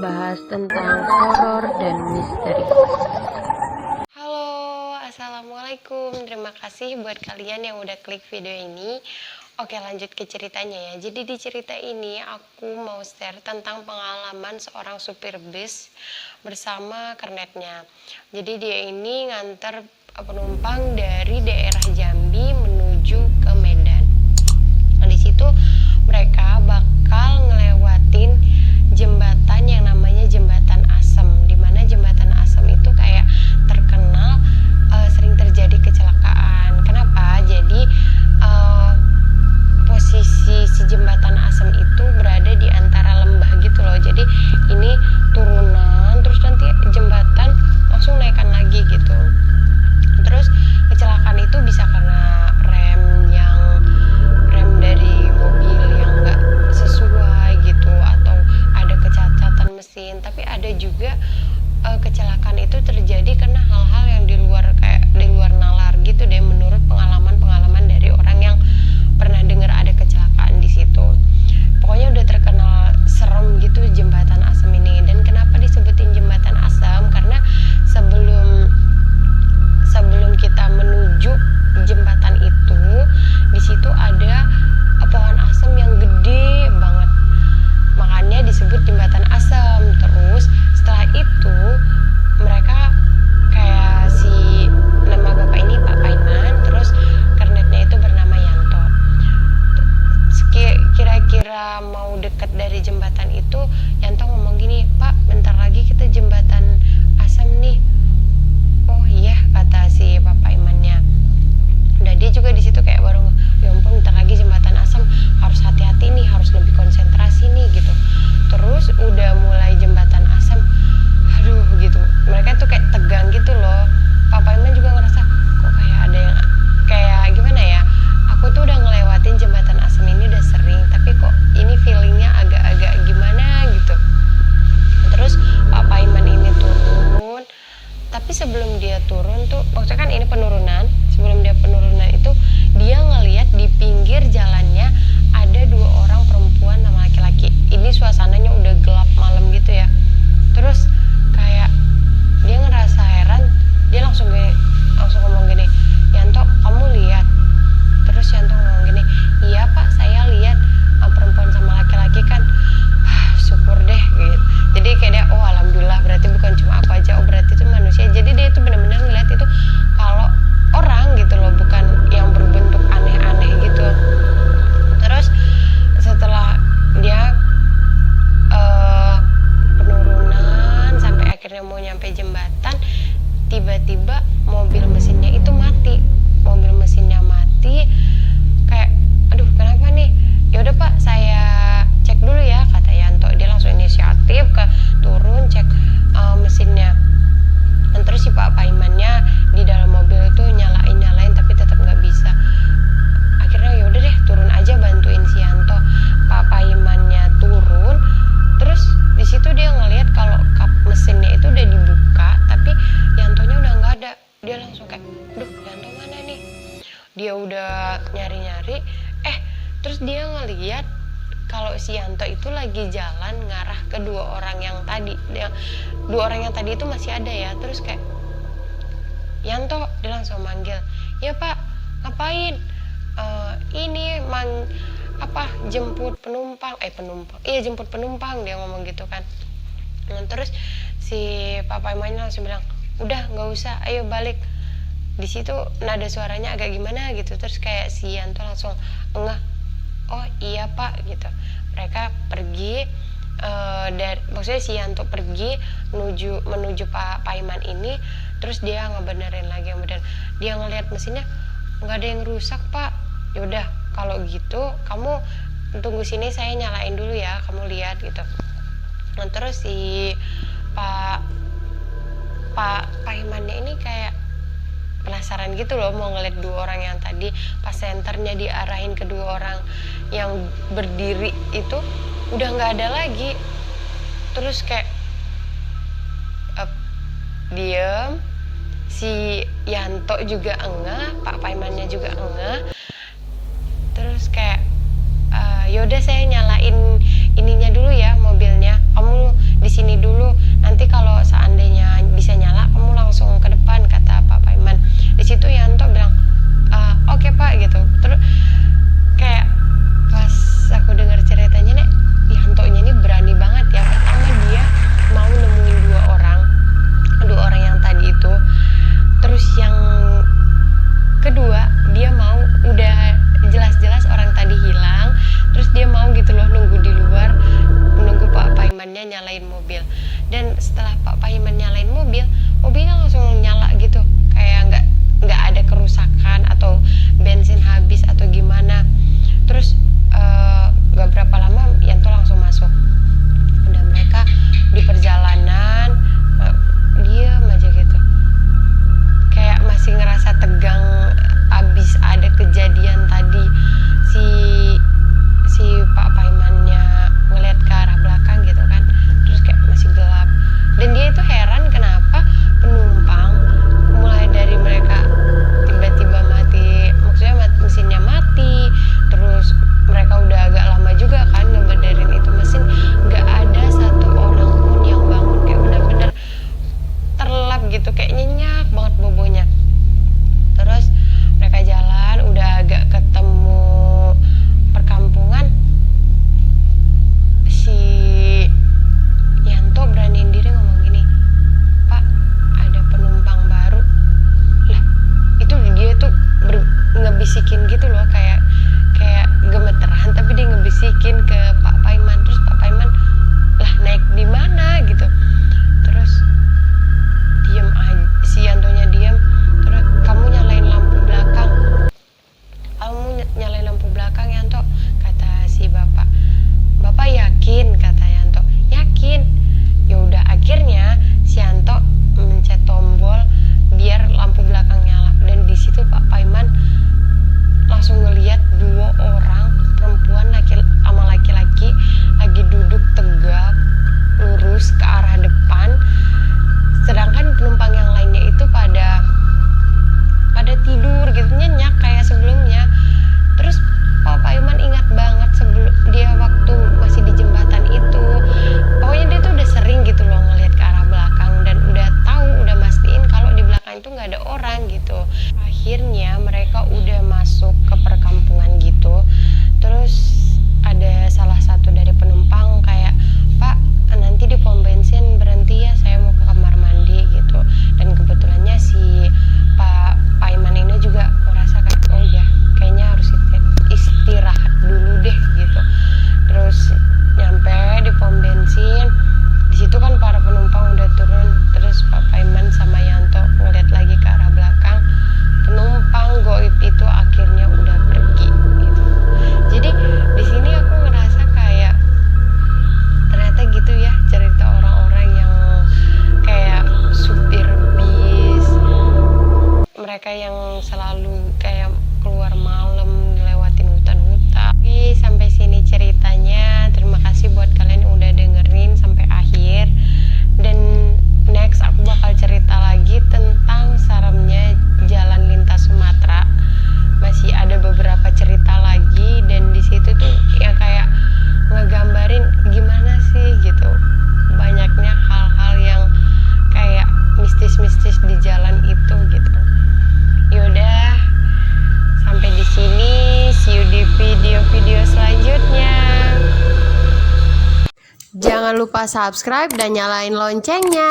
bahas tentang horor dan misteri. Halo, assalamualaikum. Terima kasih buat kalian yang udah klik video ini. Oke, lanjut ke ceritanya ya. Jadi di cerita ini aku mau share tentang pengalaman seorang supir bis bersama kernetnya. Jadi dia ini nganter penumpang dari daerah Jambi menuju ke Medan. Nah, di situ mereka bakal ngelewatin jembatan yang namanya Jembatan Asem, dimana Jembatan Asem itu kayak terkenal sering terjadi kecelakaan. Kenapa? Jadi posisi si Jembatan Asem itu berada di antara lembah gitu loh. Jadi ini turunan, terus nanti jembatan langsung naikkan lagi gitu. Terus kecelakaan itu bisa karena rem dari mobil yang nggak sesuai gitu, atau ada kecacatan mesin. Tapi ada juga kecelakaan itu terjadi karena hal-hal yang di luar nalar gitu deh, menurut pengalaman dari orang yang pernah dengar ada kecelakaan di situ. Pokoknya udah terkenal serem gitu Jembatan Asem ini. Dan kenapa disebutin Jembatan Asem? Karena sebelum kita menuju jembatan itu, di situ ada pohon asem yang gede banget, makanya disebut Jembatan Asem. Terus setelah itu mereka kayak si nama bapak ini Pak Paiman, terus kernetnya itu bernama Yanto. Kira-kira mau deket dari jembatan itu, Yanto ngomong gini, "Pak, bentar lagi kita Jembatan Asem nih." "Oh iya," kata si Pak Paimannya. Udah, dia juga di situ kayak baru, "Ya ampun, bentar lagi Jembatan Asem, harus hati-hati nih, harus lebih konsentrasi nih," gitu. Terus udah mulai Jembatan Asem, aduh gitu, mereka tuh kayak tegang gitu loh. Pak Paiman juga ngerasa kok kayak ada yang kayak gimana ya, aku tuh udah ngelewatin Jembatan Asem ini udah sering, tapi kok ini feelingnya agak-agak gimana gitu. Terus Pak Paiman ini turun, tapi sebelum dia turun tuh, maksudnya kan ini penurunan, sebelum dia penurunan itu dia ngelihat di pinggir jalannya ada 2 orang perempuan sama laki-laki. Ini suasananya udah gelap malam gitu ya. Terus kayak dia ngerasa heran, dia langsung ngomong gini, "Yanto, kamu lihat?" Terus Yanto ngomong gini, "Iya Pak, saya lihat perempuan sama laki-laki kan." Syukur deh gitu. Jadi kayak dia, oh alhamdulillah, berarti bukan cuma aku aja, oh berarti itu manusia. Jadi dia itu benar-benar ngeliat itu kalau orang gitu loh, bukan yang berbentuk aneh-aneh gitu. Terus setelah dia penurunan sampai akhirnya mau nyampe jembatan, tiba-tiba mobil mesinnya itu mati. Mobil mesinnya mati, kayak aduh kenapa nih? Ya udah Pak, saya cek dulu ya, kata Yanto. Dia langsung inisiatif ke turun cek mesinnya. Dan terus si Pak Paimannya di dalam mobil itu nyalain tapi tetap nggak bisa. Akhirnya ya udah deh, turun aja bantuin si Yanto. Pak Paimannya turun, terus di situ dia ngelihat kalau kap mesinnya itu udah dibuka, tapi Yantonya udah nggak ada. Dia langsung kayak, "Duh, Yanto mana nih?" Dia udah nyari-nyari, terus dia ngelihat kalau si Yanto itu lagi jalan ngarah ke 2 orang yang tadi. 2 orang yang tadi itu masih ada ya. Terus kayak, "Yanto," dia langsung manggil. "Ya Pak, ngapain?" Ini jemput penumpang. Jemput penumpang," dia ngomong gitu kan. Nah, terus si Pak Paimannya langsung bilang, "Udah nggak usah, ayo balik." Di situ nada suaranya agak gimana gitu. Terus kayak si Yanto langsung ngeh, "Oh iya Pak," gitu. Mereka pergi, maksudnya si Yanto pergi menuju Pak Paiman ini. Terus dia ngebenerin lagi, dia ngelihat mesinnya nggak ada yang rusak Pak. Yaudah kalau gitu kamu tunggu sini, saya nyalain dulu ya, kamu lihat gitu. Nah, terus si Pak Paimannya ini kayak penasaran gitu loh, mau ngeliat 2 orang yang tadi. Pas senternya diarahin ke 2 orang yang berdiri itu udah nggak ada lagi. Terus kayak diem, si Yanto juga engah, Pak Paimannya juga engah. Terus kayak yaudah saya nyalain ininya dulu ya, mobilnya, kamu di sini sini dulu, nanti kalau seandainya bisa nyala kamu langsung ke depan, kata Pak Paiman. Di situ Yanto bilang oke Pak gitu. Terus kayak pas aku dengar ceritanya nih, Yantonya ini berani banget ya. Pertama dia mau nemuin dua orang yang tadi itu, terus yang kedua dia mau, udah jelas-jelas orang tadi hilang, terus dia mau gitu loh nunggu di luar, nunggu Pak Paimannya nyalain mobil. Dan setelah Pak Paiman nyalain mobil, mobilnya langsung nyala gitu, kayak nggak ada kerusakan atau bensin habis atau gimana. Terus nggak berapa lama Yanto langsung masuk. Udah mereka di perjalanan diem aja gitu, kayak masih ngerasa tegang abis ada kejadian tadi. Si Pak Paimannya ngeliat ke arah belakang gitu kan, terus kayak masih gelap, dan dia itu heran kenapa penumpang mulai dari mereka tiba-tiba mati, maksudnya mesinnya mati, terus mereka udah agak lama juga kan ngebenerin itu mesin, nggak ada satu orang pun yang bangun, kayak bener-bener terlelap gitu, kayak nyenyak banget bobonya. Terus mereka jalan, udah agak ketemu perkampungan, si Yanto beraniin diri ngomong gini, Pak ada penumpang baru. Lah itu dia tuh ngebisikin gitu loh, kayak gemeteran, tapi dia ngebisikin ke Pak Paiman. Terus Pak Paiman, lah naik di mana gitu. Terus diem aja, si Yantonya diem. Terus kamu nyalain lampu belakang Yanto, kata si bapak. Bapak yakin, kata Yanto. Yakin. Ya udah, akhirnya si Yanto mencet tombol biar lampu belakang nyala, dan di situ Pak Paiman langsung ngelihat dua orang perempuan sama laki-laki lagi duduk tegak lurus ke arah depan, sedangkan penumpang yang lainnya itu pada tidur gitu, nyenyak kayak sebelumnya. Terus Pak Paiman ingat banget sebelum dia waktu masih di jembatan itu, pokoknya dia tuh udah sering gitu loh ngelihat ke arah belakang, dan udah tahu, udah mastiin kalau di belakang itu nggak ada orang gitu. Akhirnya mereka udah masuk ke perkampungan gitu. Terus ada salah satu dari penumpang kayak, Pak nanti di pom bensin berhenti ya, saya mau ke kamar mandi gitu. Dan kebetulannya si Pak Paiman ini juga merasa kayak, oh ya kayaknya harus istirahat dulu deh gitu. Terus nyampe di pom bensin, di situ kan para penumpang udah turun. Terus Pak Paiman sama Yanto ngeliat lagi ke arah belakang, penumpang goib itu akhirnya udah pergi gitu. Jadi di sini aku ngerasa kayak ternyata gitu ya cerita orang-orang yang kayak supir bis, mereka yang selalu kayak keluar malam lewatin hutan-hutan. Oke, sampai sini ceritanya. Terima kasih buat kalian yang udah dengerin sampai akhir. Dan next aku bakal cerita lagi tentang seremnya jalan lintas Sumatera. Masih ada beberapa cerita lagi, dan di situ tuh yang kayak ngegambarin gimana sih gitu banyaknya hal-hal yang kayak mistis-mistis di jalan itu gitu. Yaudah, sampai di sini. See you di video-video selanjutnya. Jangan lupa subscribe dan nyalain loncengnya.